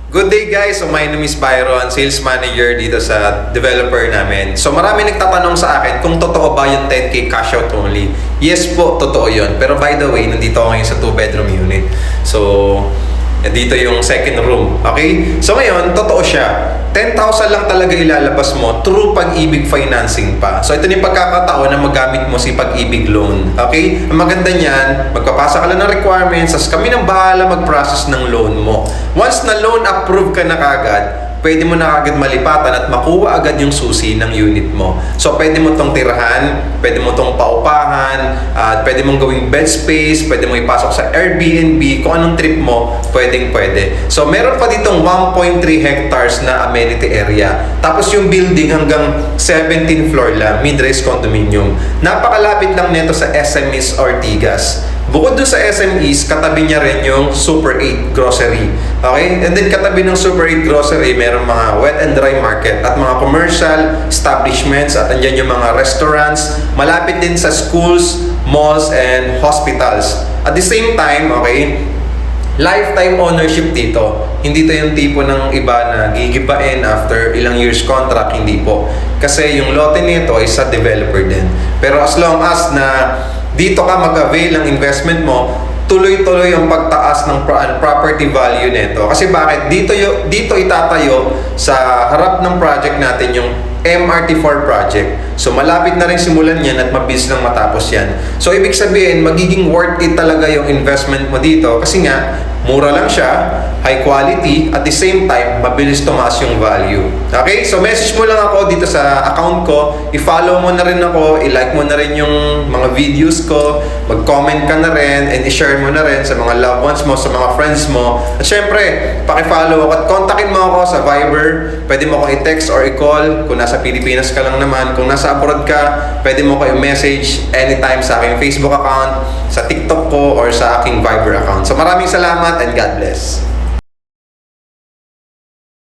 Good day guys! So my name is Byron, sales manager dito sa developer namin. So marami nagtatanong sa akin kung totoo ba yung 10K cash out only. Yes po, totoo yun. Pero by the way, nandito ako ngayon sa 2-bedroom unit. So, dito yung second room. Okay? So ngayon, totoo siya. 10,000 lang talaga ilalabas mo through Pag-ibig financing pa. So ito yung pagkakataon na magamit mo si Pag-ibig loan. Okay? Ang maganda niyan, magpapasa ka lang ng requirements, as kami nang bahala mag-process ng loan mo. Once na loan approve ka na kagad, pwede mo na agad malipatan at makuha agad yung susi ng unit mo. So, pwede mo tong tirahan, pwede mo tong paupahan, pwede mong gawing bed space, pwede mo ipasok sa Airbnb, kung anong trip mo, pwede. So, meron pa ditong 1.3 hectares na amenity area. Tapos yung building hanggang 17th floor lang, mid-rise condominium. Napakalapit lang nito sa SMEs Ortigas. Bukod dun sa SMEs, katabi niya rin yung Super 8 Grocery. Okay? And then katabi ng Super 8 Grocery, meron mga wet and dry market at mga commercial establishments at andyan yung mga restaurants. Malapit din sa schools, malls, and hospitals. At the same time, okay, lifetime ownership dito. Hindi to yung tipo ng iba na gigibain after ilang years contract, hindi po. Kasi yung lote nito ay sa developer din. Pero as long as na dito ka mag-avail ng investment mo, tuloy-tuloy ang pagtaas ng property value nito. Kasi bakit? Dito itatayo sa harap ng project natin yung MRT4 project. So malapit na rin simulan yan at mabilis lang matapos yan. So ibig sabihin, magiging worth it talaga yung investment mo dito kasi nga, mura lang siya, high quality, at the same time, mabilis tumaas yung value. Okay? So message mo lang ako dito sa account ko, i-follow mo na rin ako, i-like mo na rin yung mga videos ko, mag-comment ka na rin, and i-share mo na rin sa mga loved ones mo, sa mga friends mo. At syempre, paki-follow ako at kontakin mo ako sa Viber, pwede mo akong i-text or i-call kung nasa Pilipinas ka lang naman. Kung nasa abroad ka, pwede mo ko i-message anytime sa aking Facebook account, sa TikTok ko, or sa aking Viber account. So maraming salamat and God bless.